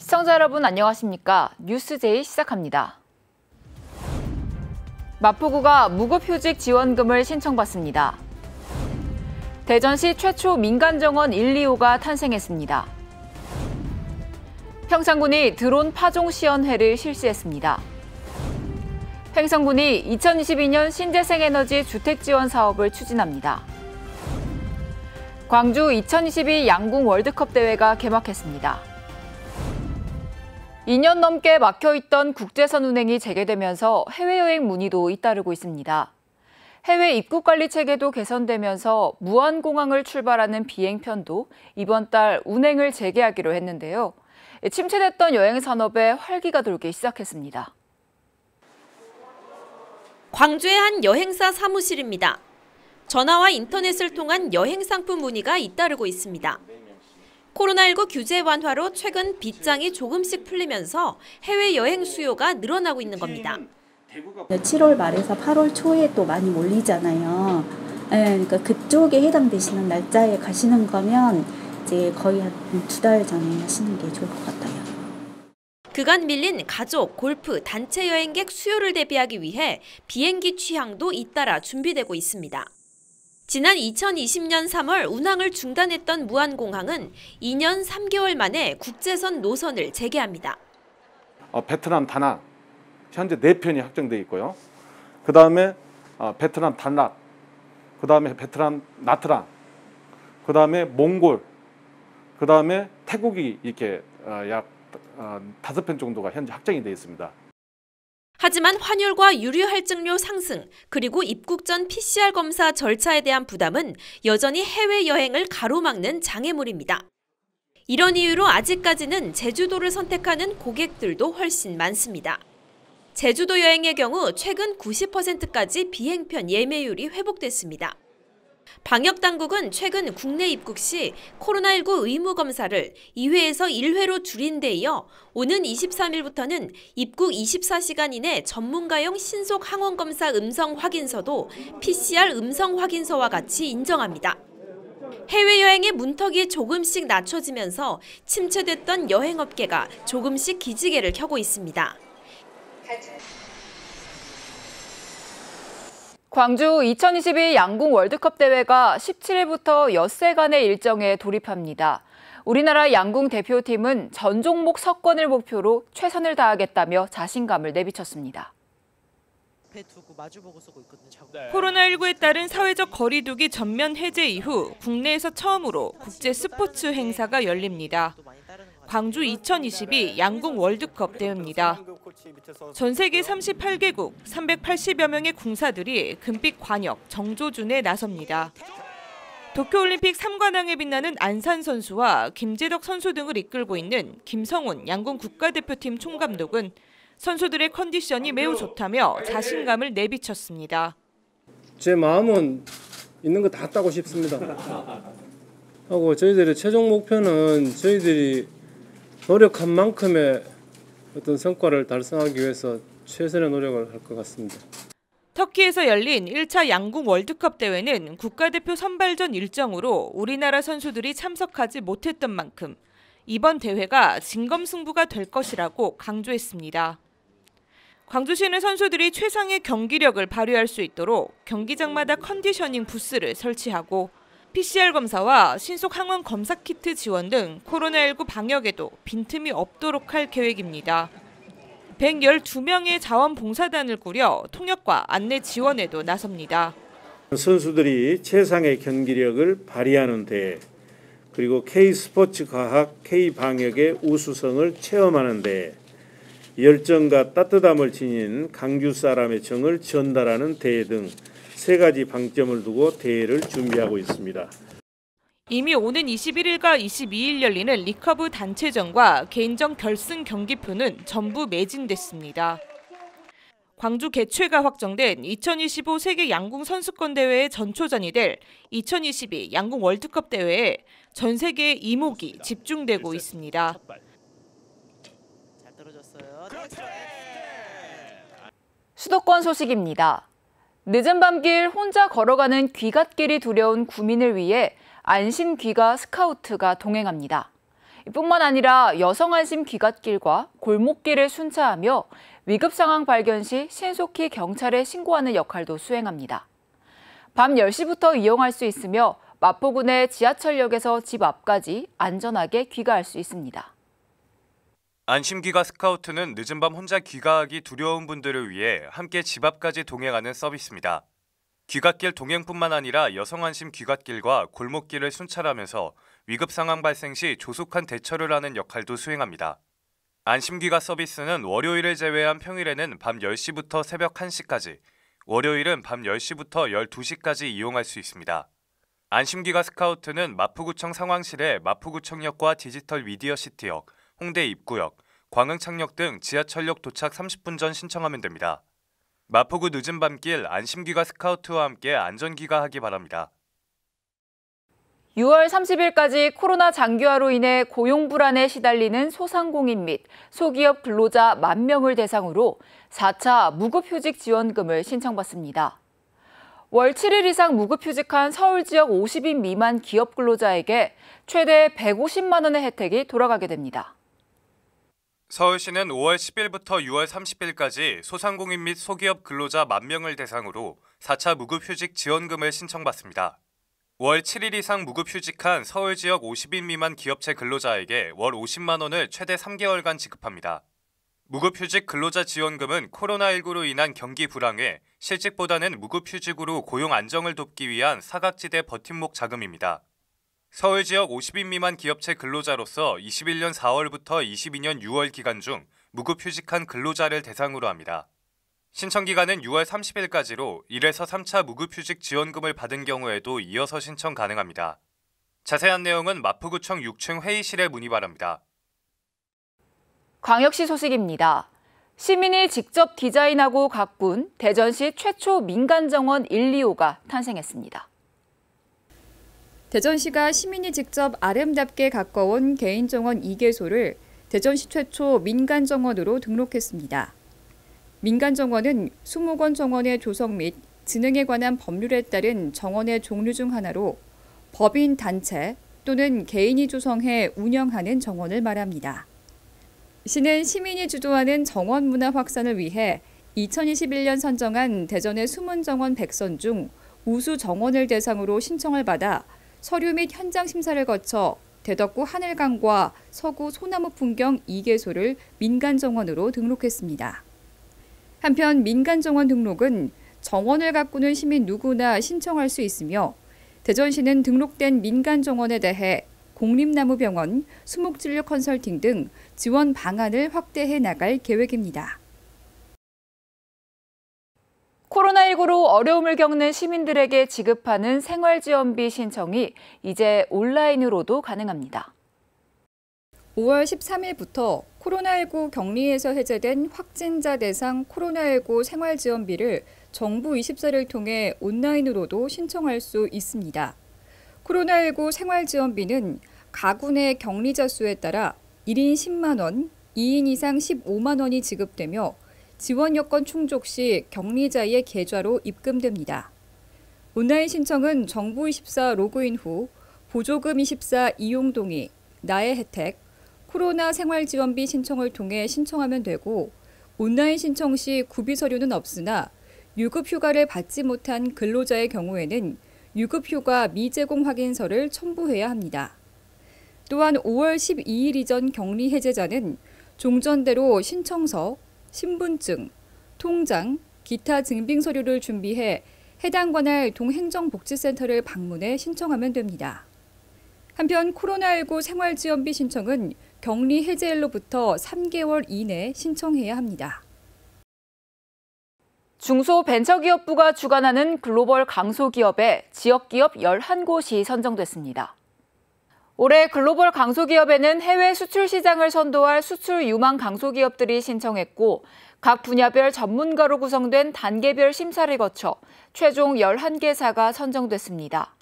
시청자 여러분 안녕하십니까? 뉴스제이 시작합니다. 마포구가 무급휴직 지원금을 신청받습니다. 대전시 최초 민간정원 125가 탄생했습니다. 평창군이 드론 파종 시연회를 실시했습니다. 횡성군이 2022년 신재생에너지 주택지원 사업을 추진합니다. 광주 2022 양궁 월드컵 대회가 개막했습니다. 2년 넘게 막혀있던 국제선 운행이 재개되면서 해외여행 문의도 잇따르고 있습니다. 해외 입국관리 체계도 개선되면서 무안공항을 출발하는 비행편도 이번 달 운행을 재개하기로 했는데요. 침체됐던 여행 산업에 활기가 돌기 시작했습니다. 광주의 한 여행사 사무실입니다. 전화와 인터넷을 통한 여행 상품 문의가 잇따르고 있습니다. 코로나19 규제 완화로 최근 빗장이 조금씩 풀리면서 해외여행 수요가 늘어나고 있는 겁니다. 7월 말에서 8월 초에 또 많이 몰리잖아요. 그러니까 그쪽에 해당되시는 날짜에 가시는 거면 이제 거의 한 2달 전에 하시는 게 좋을 것 같아요. 그간 밀린 가족, 골프, 단체 여행객 수요를 대비하기 위해 비행기 취항도 잇따라 준비되고 있습니다. 지난 2020년 3월 운항을 중단했던 무안공항은 2년 3개월 만에 국제선 노선을 재개합니다. 베트남 다낭 현재 4편이 확정돼 있고요. 그 다음에 베트남 단락, 그 다음에 베트남 나트랑, 그 다음에 몽골, 그 다음에 태국이 이렇게 약 5편 정도가 현재 확정이 되어 있습니다. 하지만 환율과 유류 할증료 상승, 그리고 입국 전 PCR 검사 절차에 대한 부담은 여전히 해외여행을 가로막는 장애물입니다. 이런 이유로 아직까지는 제주도를 선택하는 고객들도 훨씬 많습니다. 제주도 여행의 경우 최근 90%까지 비행편 예매율이 회복됐습니다. 방역당국은 최근 국내 입국 시 코로나19 의무검사를 2회에서 1회로 줄인 데 이어 오는 23일부터는 입국 24시간 이내 전문가용 신속 항원검사 음성 확인서도 PCR 음성 확인서와 같이 인정합니다. 해외여행의 문턱이 조금씩 낮춰지면서 침체됐던 여행업계가 조금씩 기지개를 켜고 있습니다. 광주 2022 양궁 월드컵 대회가 17일부터 엿새간의 일정에 돌입합니다. 우리나라 양궁 대표팀은 전 종목 석권을 목표로 최선을 다하겠다며 자신감을 내비쳤습니다. 코로나19에 따른 사회적 거리두기 전면 해제 이후 국내에서 처음으로 국제 스포츠 행사가 열립니다. 광주 2022 양궁 월드컵 대회입니다. 전 세계 38개국 380여 명의 궁사들이 금빛 관역 정조준에 나섭니다. 도쿄올림픽 3관왕에 빛나는 안산 선수와 김재덕 선수 등을 이끌고 있는 김성훈 양궁 국가대표팀 총감독은 선수들의 컨디션이 매우 좋다며 자신감을 내비쳤습니다. 제 마음은 있는 거 다 따고 싶습니다. 하고 저희들의 최종 목표는 저희들이 노력한 만큼의 어떤 성과를 달성하기 위해서 최선의 노력을 할 것 같습니다. 터키에서 열린 1차 양궁 월드컵 대회는 국가대표 선발전 일정으로 우리나라 선수들이 참석하지 못했던 만큼 이번 대회가 진검승부가 될 것이라고 강조했습니다. 광주시는 선수들이 최상의 경기력을 발휘할 수 있도록 경기장마다 컨디셔닝 부스를 설치하고 PCR 검사와 신속 항원 검사 키트 지원 등 코로나19 방역에도 빈틈이 없도록 할 계획입니다. 112명의 자원봉사단을 꾸려 통역과 안내 지원에도 나섭니다. 선수들이 최상의 경기력을 발휘하는 대회, 그리고 K스포츠 과학, K방역의 우수성을 체험하는 대회, 열정과 따뜻함을 지닌 강주 사람의 정을 전달하는 대회 등 3가지 방점을 두고 대회를 준비하고 있습니다. 이미 오는 21일과 22일 열리는 리커브 단체전과 개인전 결승 경기표는 전부 매진됐습니다. 광주 개최가 확정된 2025 세계 양궁 선수권 대회의 전초전이 될 2022 양궁 월드컵 대회에 전 세계의 이목이 집중되고 있습니다. 수도권 소식입니다. 늦은 밤길 혼자 걸어가는 귀갓길이 두려운 구민을 위해 안심귀가 스카우트가 동행합니다. 뿐만 아니라 여성 안심 귀갓길과 골목길을 순차하며 위급 상황 발견 시 신속히 경찰에 신고하는 역할도 수행합니다. 밤 10시부터 이용할 수 있으며 마포구내 지하철역에서 집 앞까지 안전하게 귀가할 수 있습니다. 안심귀가 스카우트는 늦은 밤 혼자 귀가하기 두려운 분들을 위해 함께 집 앞까지 동행하는 서비스입니다. 귀갓길 동행뿐만 아니라 여성 안심 귀갓길과 골목길을 순찰하면서 위급 상황 발생 시 조속한 대처를 하는 역할도 수행합니다. 안심귀가 서비스는 월요일을 제외한 평일에는 밤 10시부터 새벽 1시까지, 월요일은 밤 10시부터 12시까지 이용할 수 있습니다. 안심귀가 스카우트는 마포구청 상황실에 마포구청역과 디지털 미디어시티역, 홍대 입구역, 광흥창역 등 지하철역 도착 30분 전 신청하면 됩니다. 마포구 늦은 밤길 안심귀가 스카우트와 함께 안전귀가하기 바랍니다. 6월 30일까지 코로나 장기화로 인해 고용 불안에 시달리는 소상공인 및 소기업 근로자 10,000명을 대상으로 4차 무급휴직 지원금을 신청받습니다. 월 7일 이상 무급휴직한 서울 지역 50인 미만 기업 근로자에게 최대 150만 원의 혜택이 돌아가게 됩니다. 서울시는 5월 10일부터 6월 30일까지 소상공인 및 소기업 근로자 10,000명을 대상으로 4차 무급휴직 지원금을 신청받습니다. 월 7일 이상 무급휴직한 서울 지역 50인 미만 기업체 근로자에게 월 50만 원을 최대 3개월간 지급합니다. 무급휴직 근로자 지원금은 코로나19로 인한 경기 불황에 실직보다는 무급휴직으로 고용 안정을 돕기 위한 사각지대 버팀목 자금입니다. 서울 지역 50인 미만 기업체 근로자로서 21년 4월부터 22년 6월 기간 중 무급휴직한 근로자를 대상으로 합니다. 신청 기간은 6월 30일까지로 1에서 3차 무급휴직 지원금을 받은 경우에도 이어서 신청 가능합니다. 자세한 내용은 마포구청 6층 회의실에 문의 바랍니다. 광역시 소식입니다. 시민이 직접 디자인하고 가꾼 대전시 최초 민간정원 1, 2호가 탄생했습니다. 대전시가 시민이 직접 아름답게 가꿔온 개인정원 2개소를 대전시 최초 민간정원으로 등록했습니다. 민간정원은 수목원 정원의 조성 및 진흥에 관한 법률에 따른 정원의 종류 중 하나로 법인 단체 또는 개인이 조성해 운영하는 정원을 말합니다. 시는 시민이 주도하는 정원 문화 확산을 위해 2021년 선정한 대전의 숨은 정원 100선 중 우수 정원을 대상으로 신청을 받아 서류 및 현장 심사를 거쳐 대덕구 하늘강과 서구 소나무 풍경 2개소를 민간정원으로 등록했습니다. 한편 민간정원 등록은 정원을 가꾸는 시민 누구나 신청할 수 있으며 대전시는 등록된 민간정원에 대해 공립나무병원, 수목진료 컨설팅 등 지원 방안을 확대해 나갈 계획입니다. 코로나19로 어려움을 겪는 시민들에게 지급하는 생활지원비 신청이 이제 온라인으로도 가능합니다. 5월 13일부터 코로나19 격리에서 해제된 확진자 대상 코로나19 생활지원비를 정부 24를 통해 온라인으로도 신청할 수 있습니다. 코로나19 생활지원비는 가구 내 격리자 수에 따라 1인 10만 원, 2인 이상 15만 원이 지급되며 지원 여건 충족 시 격리자의 계좌로 입금됩니다. 온라인 신청은 정부24 로그인 후 보조금 24 이용 동의, 나의 혜택, 코로나 생활지원비 신청을 통해 신청하면 되고 온라인 신청 시 구비 서류는 없으나 유급휴가를 받지 못한 근로자의 경우에는 유급휴가 미제공 확인서를 첨부해야 합니다. 또한 5월 12일 이전 격리 해제자는 종전대로 신청서, 신분증, 통장, 기타 증빙 서류를 준비해 해당 관할 동행정복지센터를 방문해 신청하면 됩니다. 한편 코로나19 생활지원비 신청은 격리 해제일로부터 3개월 이내 신청해야 합니다. 중소벤처기업부가 주관하는 글로벌 강소기업에 지역기업 11곳이 선정됐습니다. 올해 글로벌 강소기업에는 해외 수출 시장을 선도할 수출 유망 강소기업들이 신청했고 각 분야별 전문가로 구성된 단계별 심사를 거쳐 최종 11개사가 선정됐습니다.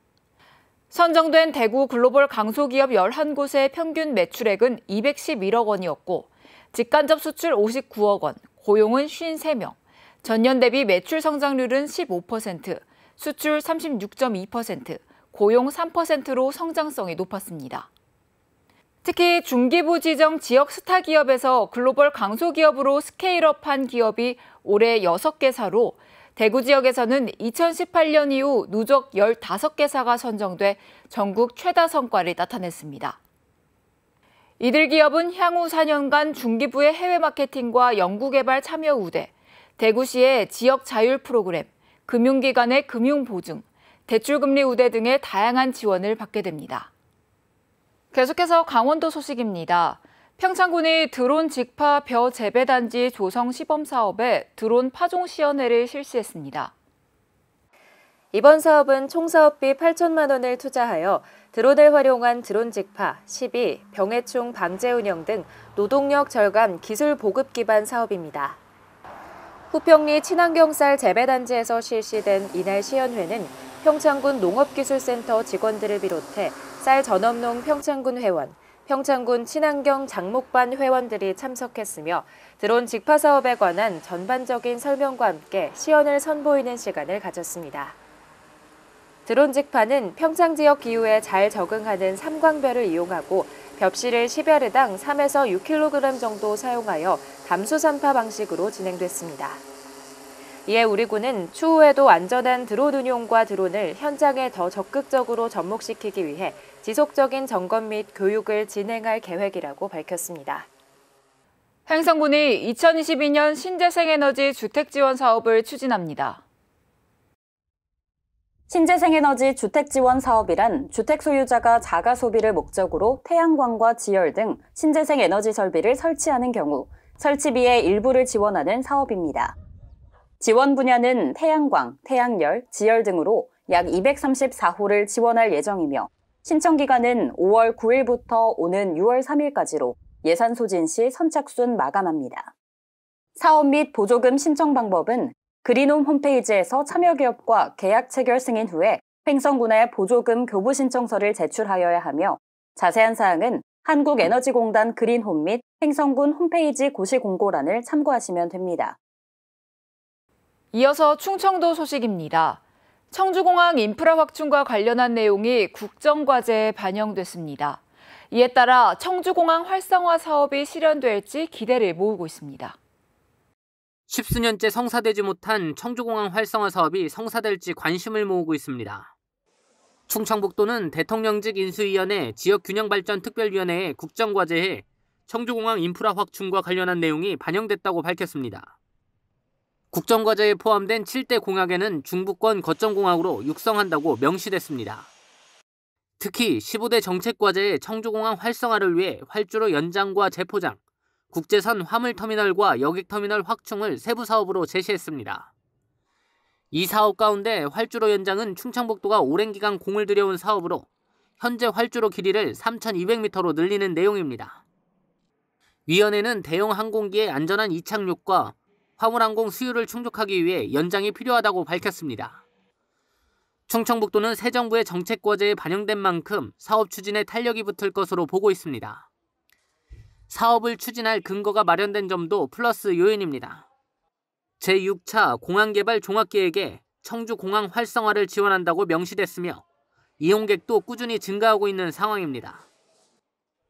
선정된 대구 글로벌 강소기업 11곳의 평균 매출액은 211억 원이었고 직간접 수출 59억 원, 고용은 53명, 전년 대비 매출 성장률은 15%, 수출 36.2%, 고용 3%로 성장성이 높았습니다. 특히 중기부 지정 지역 스타 기업에서 글로벌 강소기업으로 스케일업한 기업이 올해 6개사로 대구 지역에서는 2018년 이후 누적 15개사가 선정돼 전국 최다 성과를 나타냈습니다. 이들 기업은 향후 4년간 중기부의 해외 마케팅과 연구개발 참여 우대, 대구시의 지역 자율 프로그램, 금융기관의 금융 보증, 대출금리 우대 등의 다양한 지원을 받게 됩니다. 계속해서 강원도 소식입니다. 평창군이 드론 직파 벼 재배단지 조성 시범 사업에 드론 파종 시연회를 실시했습니다. 이번 사업은 총 사업비 8천만 원을 투자하여 드론을 활용한 드론 직파, 시비, 병해충 방제 운영 등 노동력 절감 기술 보급 기반 사업입니다. 후평리 친환경쌀 재배단지에서 실시된 이날 시연회는 평창군 농업기술센터 직원들을 비롯해 쌀 전업농 평창군 회원, 평창군 친환경 장목반 회원들이 참석했으며 드론 직파 사업에 관한 전반적인 설명과 함께 시연을 선보이는 시간을 가졌습니다. 드론 직파는 평창 지역 기후에 잘 적응하는 삼광벼를 이용하고 벽실을 10여르당 3에서 6kg 정도 사용하여 담수 산파 방식으로 진행됐습니다. 이에 우리 군은 추후에도 안전한 드론 운용과 드론을 현장에 더 적극적으로 접목시키기 위해 지속적인 점검 및 교육을 진행할 계획이라고 밝혔습니다. 행성군이 2022년 신재생에너지 주택지원 사업을 추진합니다. 신재생에너지 주택지원 사업이란 주택 소유자가 자가 소비를 목적으로 태양광과 지열 등 신재생에너지 설비를 설치하는 경우 설치비의 일부를 지원하는 사업입니다. 지원 분야는 태양광, 태양열, 지열 등으로 약 234호를 지원할 예정이며 신청 기간은 5월 9일부터 오는 6월 3일까지로 예산 소진 시 선착순 마감합니다. 사업 및 보조금 신청 방법은 그린홈 홈페이지에서 참여기업과 계약 체결 승인 후에 횡성군에 보조금 교부 신청서를 제출하여야 하며 자세한 사항은 한국에너지공단 그린홈 및 횡성군 홈페이지 고시 공고란을 참고하시면 됩니다. 이어서 충청도 소식입니다. 청주공항 인프라 확충과 관련한 내용이 국정과제에 반영됐습니다. 이에 따라 청주공항 활성화 사업이 실현될지 기대를 모으고 있습니다. 십수년째 성사되지 못한 청주공항 활성화 사업이 성사될지 관심을 모으고 있습니다. 충청북도는 대통령직 인수위원회 지역균형발전특별위원회에 국정과제에 청주공항 인프라 확충과 관련한 내용이 반영됐다고 밝혔습니다. 국정과제에 포함된 7대 공약에는 중부권 거점공항으로 육성한다고 명시됐습니다. 특히 15대 정책과제에 청주공항 활성화를 위해 활주로 연장과 재포장, 국제선 화물터미널과 여객터미널 확충을 세부 사업으로 제시했습니다. 이 사업 가운데 활주로 연장은 충청북도가 오랜 기간 공을 들여온 사업으로 현재 활주로 길이를 3,200m로 늘리는 내용입니다. 위원회는 대형 항공기의 안전한 이착륙과 화물항공 수요를 충족하기 위해 연장이 필요하다고 밝혔습니다. 충청북도는 새 정부의 정책과제에 반영된 만큼 사업 추진에 탄력이 붙을 것으로 보고 있습니다. 사업을 추진할 근거가 마련된 점도 플러스 요인입니다. 제6차 공항개발 종합계획에 청주공항 활성화를 지원한다고 명시됐으며 이용객도 꾸준히 증가하고 있는 상황입니다.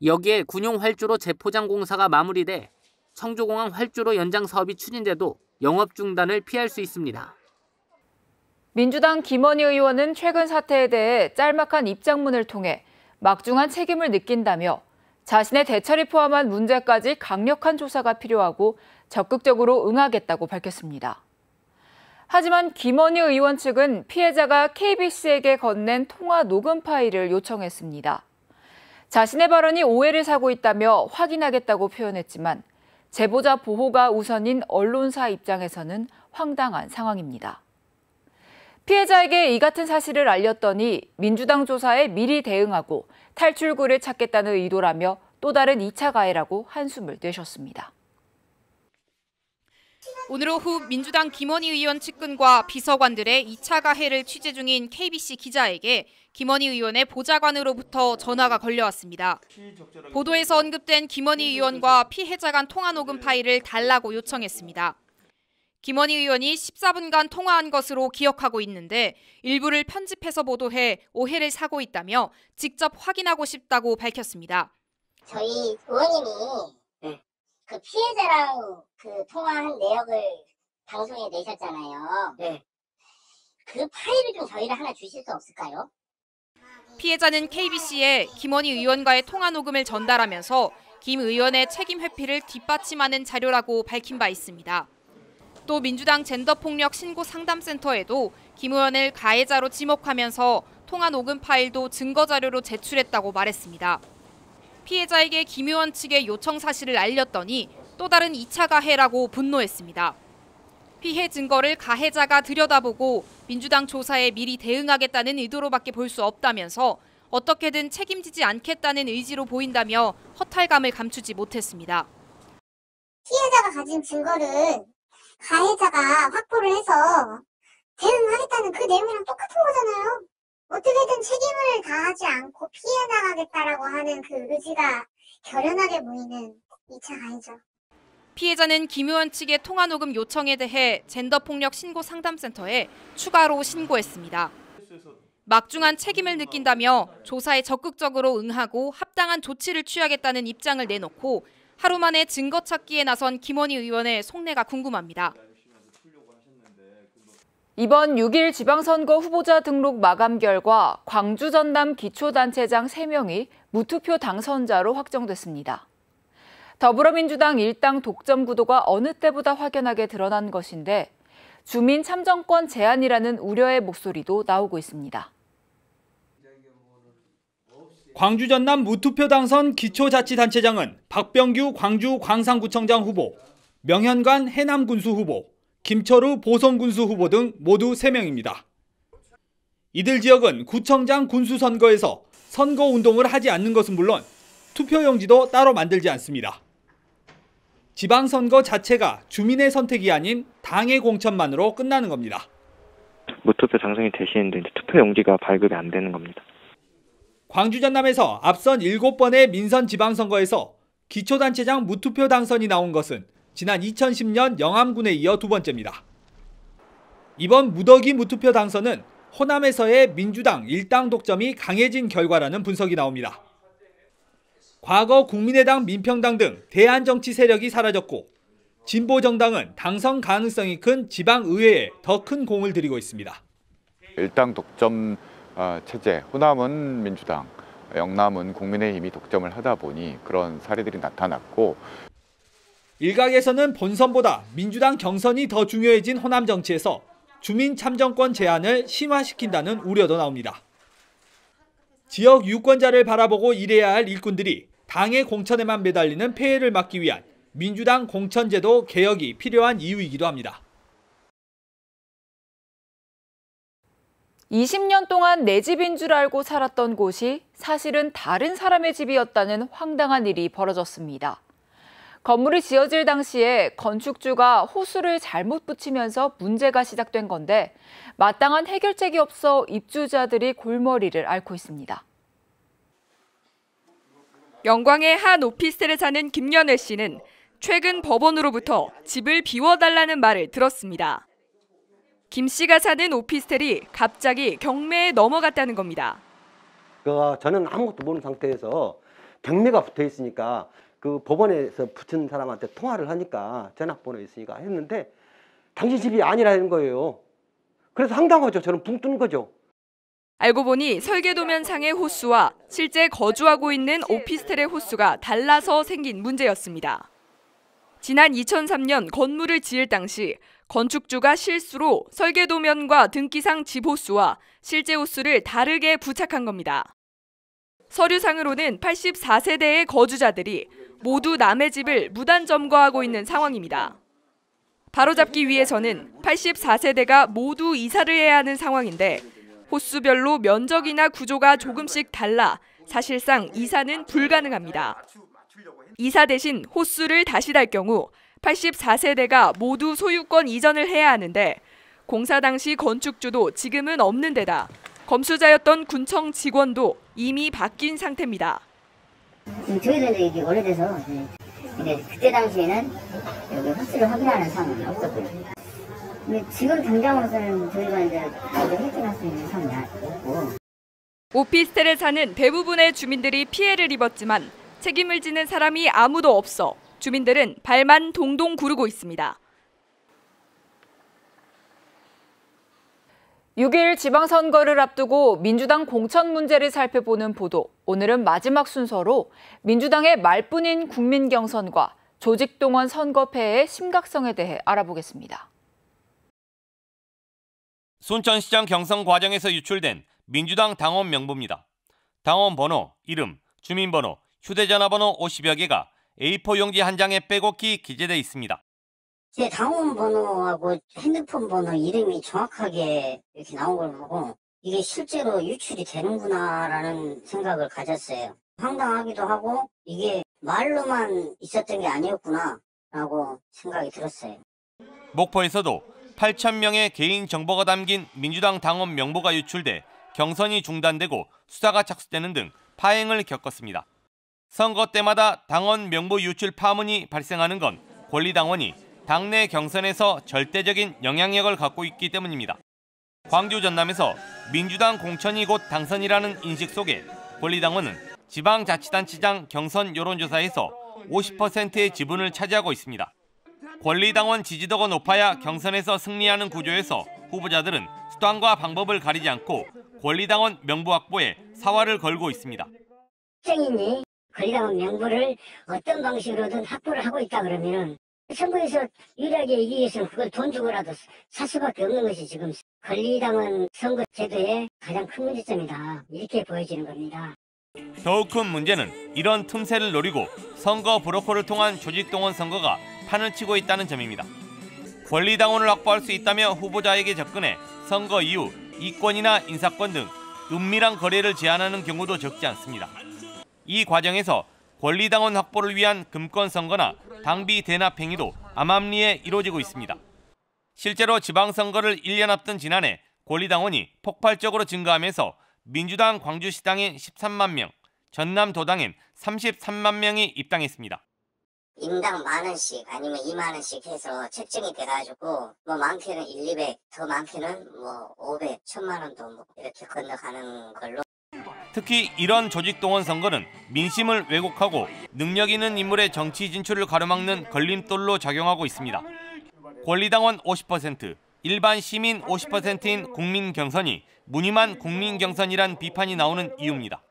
여기에 군용 활주로 재포장 공사가 마무리돼 청주공항 활주로 연장 사업이 추진돼도 영업 중단을 피할 수 있습니다. 민주당 김원희 의원은 최근 사태에 대해 짤막한 입장문을 통해 막중한 책임을 느낀다며 자신의 대처를 포함한 문제까지 강력한 조사가 필요하고 적극적으로 응하겠다고 밝혔습니다. 하지만 김원희 의원 측은 피해자가 KBC에게 건넨 통화 녹음 파일을 요청했습니다. 자신의 발언이 오해를 사고 있다며 확인하겠다고 표현했지만 제보자 보호가 우선인 언론사 입장에서는 황당한 상황입니다. 피해자에게 이 같은 사실을 알렸더니 민주당 조사에 미리 대응하고 탈출구를 찾겠다는 의도라며 또 다른 2차 가해라고 한숨을 내셨습니다. 오늘 오후 민주당 김원희 의원 측근과 비서관들의 2차 가해를 취재 중인 KBC 기자에게 김원희 의원의 보좌관으로부터 전화가 걸려왔습니다. 보도에서 언급된 김원희 의원과 피해자 간 통화 녹음 파일을 달라고 요청했습니다. 김원희 의원이 14분간 통화한 것으로 기억하고 있는데 일부를 편집해서 보도해 오해를 사고 있다며 직접 확인하고 싶다고 밝혔습니다. 저희 의원님이 그 피해자랑 그 통화한 내역을 방송에 내셨잖아요. 그 파일을 좀 저희를 하나 주실 수 없을까요? 피해자는 KBC에 김원희 의원과의 통화 녹음을 전달하면서 김 의원의 책임 회피를 뒷받침하는 자료라고 밝힌 바 있습니다. 또 민주당 젠더폭력 신고 상담센터에도 김 의원을 가해자로 지목하면서 통화 녹음 파일도 증거 자료로 제출했다고 말했습니다. 피해자에게 김 의원 측의 요청 사실을 알렸더니 또 다른 2차 가해라고 분노했습니다. 피해 증거를 가해자가 들여다보고 민주당 조사에 미리 대응하겠다는 의도로밖에 볼 수 없다면서 어떻게든 책임지지 않겠다는 의지로 보인다며 허탈감을 감추지 못했습니다. 피해자가 가진 증거를 가해자가 확보를 해서 대응하겠다는 그 내용이랑 똑같은 거잖아요. 어떻게든 책임을 다하지 않고 피해 나가겠다라고 하는 그 의지가 결연하게 보이는 2차 가해죠. 피해자는 김 의원 측의 통화 녹음 요청에 대해 젠더폭력 신고 상담센터에 추가로 신고했습니다. 막중한 책임을 느낀다며 조사에 적극적으로 응하고 합당한 조치를 취하겠다는 입장을 내놓고 하루 만에 증거 찾기에 나선 김원희 의원의 속내가 궁금합니다. 이번 6일 지방선거 후보자 등록 마감 결과 광주 전남 기초단체장 3명이 무투표 당선자로 확정됐습니다. 더불어민주당 일당 독점 구도가 어느 때보다 확연하게 드러난 것인데 주민 참정권 제한이라는 우려의 목소리도 나오고 있습니다. 광주 전남 무투표 당선 기초자치단체장은 박병규 광주 광산구청장 후보, 명현관 해남군수 후보, 김철우 보성군수 후보 등 모두 3명입니다. 이들 지역은 구청장 군수 선거에서 선거운동을 하지 않는 것은 물론 투표용지도 따로 만들지 않습니다. 지방선거 자체가 주민의 선택이 아닌 당의 공천만으로 끝나는 겁니다. 무투표 당선이 되시는데 이제 투표용지가 발급이 안 되는 겁니다. 광주 전남에서 앞선 7번의 민선 지방선거에서 기초단체장 무투표 당선이 나온 것은 지난 2010년 영암군에 이어 2번째입니다. 이번 무더기 무투표 당선은 호남에서의 민주당 일당 독점이 강해진 결과라는 분석이 나옵니다. 과거 국민의당, 민평당 등 대안정치 세력이 사라졌고 진보정당은 당선 가능성이 큰 지방의회에 더 큰 공을 들이고 있습니다. 일당 독점 체제, 호남은 민주당, 영남은 국민의힘이 독점을 하다 보니 그런 사례들이 나타났고 일각에서는 본선보다 민주당 경선이 더 중요해진 호남 정치에서 주민 참정권 제한을 심화시킨다는 우려도 나옵니다. 지역 유권자를 바라보고 일해야 할 일꾼들이 당의 공천에만 매달리는 폐해를 막기 위한 민주당 공천제도 개혁이 필요한 이유이기도 합니다. 20년 동안 내 집인 줄 알고 살았던 곳이 사실은 다른 사람의 집이었다는 황당한 일이 벌어졌습니다. 건물이 지어질 당시에 건축주가 호수를 잘못 붙이면서 문제가 시작된 건데 마땅한 해결책이 없어 입주자들이 골머리를 앓고 있습니다. 영광의 한 오피스텔에 사는 김연애 씨는 최근 법원으로부터 집을 비워달라는 말을 들었습니다. 김 씨가 사는 오피스텔이 갑자기 경매에 넘어갔다는 겁니다. 저는 아무것도 모르는 상태에서 경매가 붙어 있으니까 그 법원에서 붙은 사람한테 통화를 하니까 전화번호 있으니까 했는데 당신 집이 아니라는 거예요. 그래서 황당하죠. 저는 붕 뜬 거죠. 알고 보니 설계도면상의 호수와 실제 거주하고 있는 오피스텔의 호수가 달라서 생긴 문제였습니다. 지난 2003년 건물을 지을 당시 건축주가 실수로 설계도면과 등기상 집 호수와 실제 호수를 다르게 부착한 겁니다. 서류상으로는 84세대의 거주자들이 모두 남의 집을 무단 점거하고 있는 상황입니다. 바로잡기 위해서는 84세대가 모두 이사를 해야 하는 상황인데 호수별로 면적이나 구조가 조금씩 달라 사실상 이사는 불가능합니다. 이사 대신 호수를 다시 달 경우 84세대가 모두 소유권 이전을 해야 하는데 공사 당시 건축주도 지금은 없는 데다 검수자였던 군청 직원도 이미 바뀐 상태입니다. 저희들도 이게 오래돼서 근데 그때 당시에는 여기 호수를 확인하는 상황이 없었고요. 근데 지금 당장으로서는 저희가 이제 해결할 수 있는 상황이 없고. 오피스텔에 사는 대부분의 주민들이 피해를 입었지만 책임을 지는 사람이 아무도 없어 주민들은 발만 동동 구르고 있습니다. 6일 지방선거를 앞두고 민주당 공천 문제를 살펴보는 보도. 오늘은 마지막 순서로 민주당의 말뿐인 국민 경선과 조직동원 선거패의 심각성에 대해 알아보겠습니다. 순천시장 경선 과정에서 유출된 민주당 당원 명부입니다. 당원 번호, 이름, 주민번호, 휴대전화번호 50여 개가 A4 용지 한 장에 빼곡히 기재돼 있습니다. 제 당원 번호하고 핸드폰 번호 이름이 정확하게 이렇게 나온 걸 보고 이게 실제로 유출이 되는구나라는 생각을 가졌어요. 황당하기도 하고 이게 말로만 있었던 게 아니었구나라고 생각이 들었어요. 목포에서도 8,000명의 개인 정보가 담긴 민주당 당원 명부가 유출돼 경선이 중단되고 수사가 착수되는 등 파행을 겪었습니다. 선거 때마다 당원 명부 유출 파문이 발생하는 건 권리당원이 당내 경선에서 절대적인 영향력을 갖고 있기 때문입니다. 광주 전남에서 민주당 공천이 곧 당선이라는 인식 속에 권리당원은 지방자치단체장 경선 여론조사에서 50%의 지분을 차지하고 있습니다. 권리당원 지지도가 높아야 경선에서 승리하는 구조에서 후보자들은 수단과 방법을 가리지 않고 권리당원 명부 확보에 사활을 걸고 있습니다. 특정인이 권리당원 명부를 어떤 방식으로든 확보를 하고 있다 그러면 선거에서 유리하게 이기기 위해서는 그걸 돈 주고라도 살 수밖에 없는 것이 지금 권리당원 선거 제도의 가장 큰 문제점이다. 이렇게 보여지는 겁니다. 더욱 큰 문제는 이런 틈새를 노리고 선거 브로커를 통한 조직동원 선거가 판을 치고 있다는 점입니다. 권리당원을 확보할 수 있다며 후보자에게 접근해 선거 이후 이권이나 인사권 등 은밀한 거래를 제안하는 경우도 적지 않습니다. 이 과정에서 권리당원 확보를 위한 금권 선거나 당비 대납 행위도 암암리에 이루어지고 있습니다. 실제로 지방선거를 1년 앞둔 지난해 권리당원이 폭발적으로 증가하면서 민주당 광주시당엔 13만 명, 전남도당엔 33만 명이 입당했습니다. 인당 10,000원씩 아니면 20,000원씩 해서 책정이 돼가지고 뭐 많게는 200, 더 많게는 뭐 500, 1,000만 원도 뭐 이렇게 건너가는 걸로. 특히 이런 조직동원 선거는 민심을 왜곡하고 능력 있는 인물의 정치 진출을 가로막는 걸림돌로 작용하고 있습니다. 권리당원 50%, 일반 시민 50%인 국민 경선이 무늬만 국민 경선이란 비판이 나오는 이유입니다.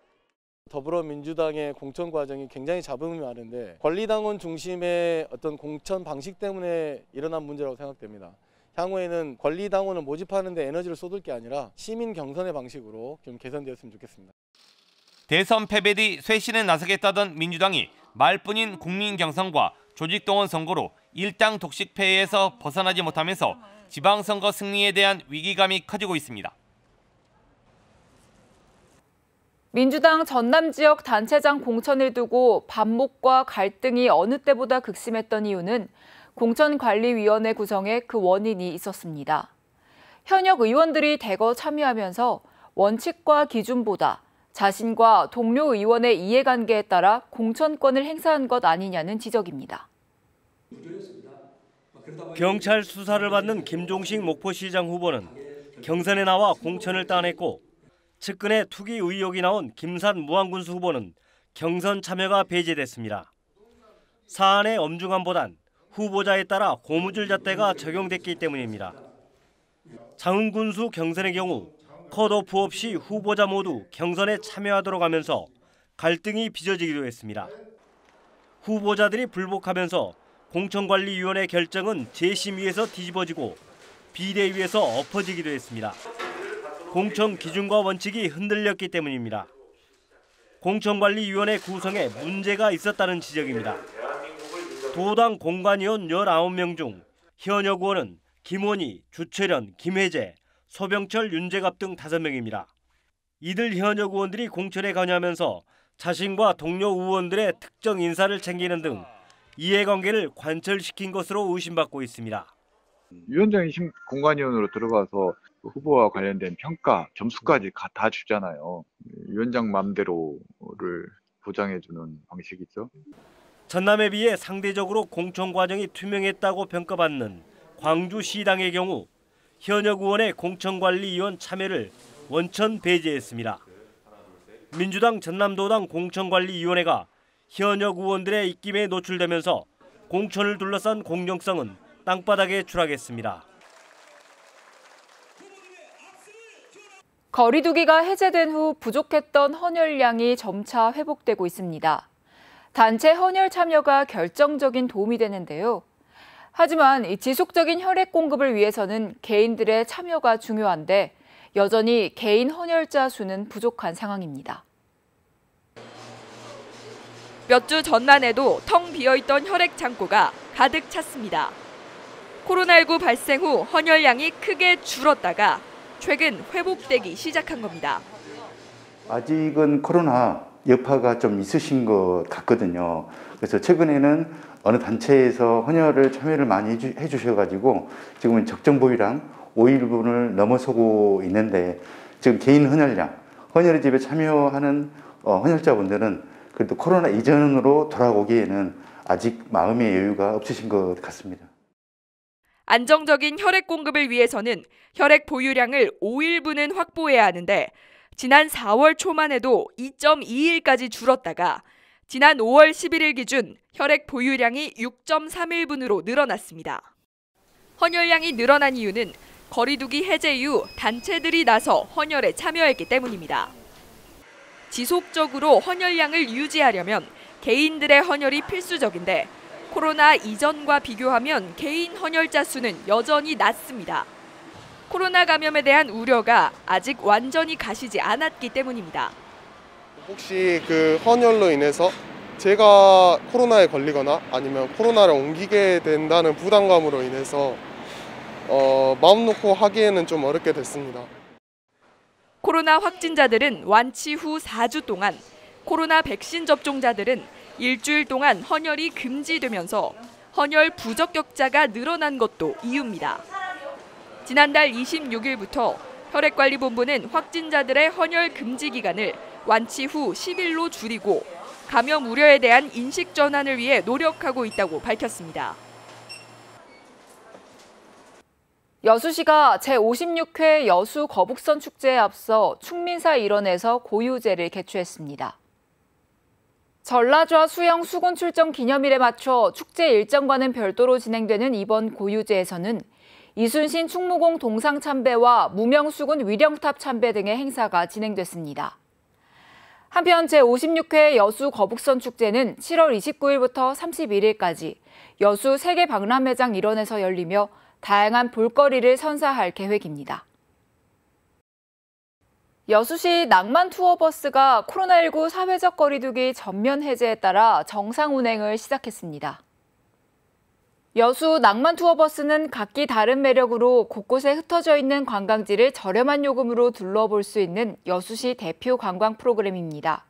더불어민주당의 공천 과정이 굉장히 잡음이 많은데 권리당원 중심의 어떤 공천 방식 때문에 일어난 문제라고 생각됩니다. 향후에는 권리당원을 모집하는 데 에너지를 쏟을 게 아니라 시민 경선의 방식으로 좀 개선되었으면 좋겠습니다. 대선 패배 뒤 쇄신에 나서겠다던 민주당이 말뿐인 국민 경선과 조직동원 선거로 일당 독식 패해에서 벗어나지 못하면서 지방선거 승리에 대한 위기감이 커지고 있습니다. 민주당 전남 지역 단체장 공천을 두고 반목과 갈등이 어느 때보다 극심했던 이유는 공천관리위원회 구성에 그 원인이 있었습니다. 현역 의원들이 대거 참여하면서 원칙과 기준보다 자신과 동료 의원의 이해관계에 따라 공천권을 행사한 것 아니냐는 지적입니다. 경찰 수사를 받는 김종식 목포시장 후보는 경선에 나와 공천을 따냈고 측근의 투기 의혹이 나온 김산 무안군수 후보는 경선 참여가 배제됐습니다. 사안의 엄중함보단 후보자에 따라 고무줄 잣대가 적용됐기 때문입니다. 장흥군수 경선의 경우 컷오프 없이 후보자 모두 경선에 참여하도록 하면서 갈등이 빚어지기도 했습니다. 후보자들이 불복하면서 공천관리위원회 결정은 재심위에서 뒤집어지고 비대위에서 엎어지기도 했습니다. 공천 기준과 원칙이 흔들렸기 때문입니다. 공천관리위원회 구성에 문제가 있었다는 지적입니다. 도당 공관위원 19명 중 현역 의원은 김원희, 주철현, 김혜재, 소병철, 윤재갑 등 5명입니다. 이들 현역 의원들이 공천에 관여하면서 자신과 동료 의원들의 특정 인사를 챙기는 등 이해관계를 관철시킨 것으로 의심받고 있습니다. 위원장이 공관위원으로 들어가서 후보와 관련된 평가, 점수까지 다 주잖아요. 위원장 마음대로를 보장해주는 방식이죠. 전남에 비해 상대적으로 공천 과정이 투명했다고 평가받는 광주시당의 경우 현역 의원의 공천관리위원 참여를 원천 배제했습니다. 민주당 전남도당 공천관리위원회가 현역 의원들의 입김에 노출되면서 공천을 둘러싼 공정성은 땅바닥에 추락했습니다. 거리두기가 해제된 후 부족했던 헌혈량이 점차 회복되고 있습니다. 단체 헌혈 참여가 결정적인 도움이 되는데요. 하지만 이 지속적인 혈액 공급을 위해서는 개인들의 참여가 중요한데 여전히 개인 헌혈자 수는 부족한 상황입니다. 몇 주 전만 해도 텅 비어있던 혈액 창고가 가득 찼습니다. 코로나19 발생 후 헌혈량이 크게 줄었다가 최근 회복되기 시작한 겁니다. 아직은 코로나 여파가 좀 있으신 것 같거든요. 그래서 최근에는 어느 단체에서 헌혈을 참여를 많이 해주셔가지고 지금은 적정 보유량 5일분을 넘어서고 있는데 지금 개인 헌혈량, 헌혈의 집에 참여하는 헌혈자분들은 그래도 코로나 이전으로 돌아오기에는 아직 마음의 여유가 없으신 것 같습니다. 안정적인 혈액 공급을 위해서는 혈액 보유량을 5일분은 확보해야 하는데 지난 4월 초만 해도 2.2일까지 줄었다가 지난 5월 11일 기준 혈액 보유량이 6.3일분으로 늘어났습니다. 헌혈량이 늘어난 이유는 거리두기 해제 이후 단체들이 나서 헌혈에 참여했기 때문입니다. 지속적으로 헌혈량을 유지하려면 개인들의 헌혈이 필수적인데 코로나 이전과 비교하면 개인 헌혈자 수는 여전히 낮습니다. 코로나 감염에 대한 우려가 아직 완전히 가시지 않았기 때문입니다. 혹시 그 헌혈로 인해서 제가 코로나에 걸리거나 아니면 코로나를 옮기게 된다는 부담감으로 인해서 마음 놓고 하기에는 좀 어렵게 됐습니다. 코로나 확진자들은 완치 후 4주 동안, 코로나 백신 접종자들은 일주일 동안 헌혈이 금지되면서 헌혈 부적격자가 늘어난 것도 이유입니다. 지난달 26일부터 혈액관리본부는 확진자들의 헌혈 금지 기간을 완치 후 10일로 줄이고 감염 우려에 대한 인식 전환을 위해 노력하고 있다고 밝혔습니다. 여수시가 제56회 여수 거북선 축제에 앞서 충민사 일원에서 고유제를 개최했습니다. 전라좌 수영 수군 출정 기념일에 맞춰 축제 일정과는 별도로 진행되는 이번 고유제에서는 이순신 충무공 동상 참배와 무명수군 위령탑 참배 등의 행사가 진행됐습니다. 한편 제56회 여수 거북선 축제는 7월 29일부터 31일까지 여수 세계박람회장 일원에서 열리며 다양한 볼거리를 선사할 계획입니다. 여수시 낭만 투어버스가 코로나19 사회적 거리두기 전면 해제에 따라 정상 운행을 시작했습니다. 여수 낭만 투어버스는 각기 다른 매력으로 곳곳에 흩어져 있는 관광지를 저렴한 요금으로 둘러볼 수 있는 여수시 대표 관광 프로그램입니다.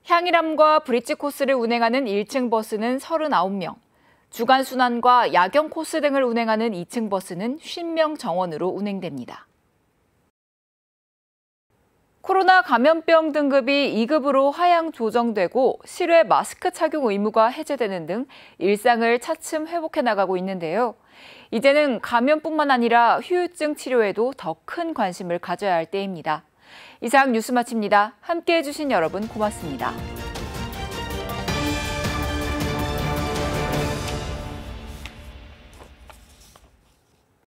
향일암과 브릿지 코스를 운행하는 1층 버스는 39명, 주간 순환과 야경 코스 등을 운행하는 2층 버스는 50명 정원으로 운행됩니다. 코로나 감염병 등급이 2급으로 하향 조정되고 실외 마스크 착용 의무가 해제되는 등 일상을 차츰 회복해 나가고 있는데요. 이제는 감염뿐만 아니라 후유증 치료에도 더 큰 관심을 가져야 할 때입니다. 이상 뉴스 마칩니다. 함께해 주신 여러분 고맙습니다.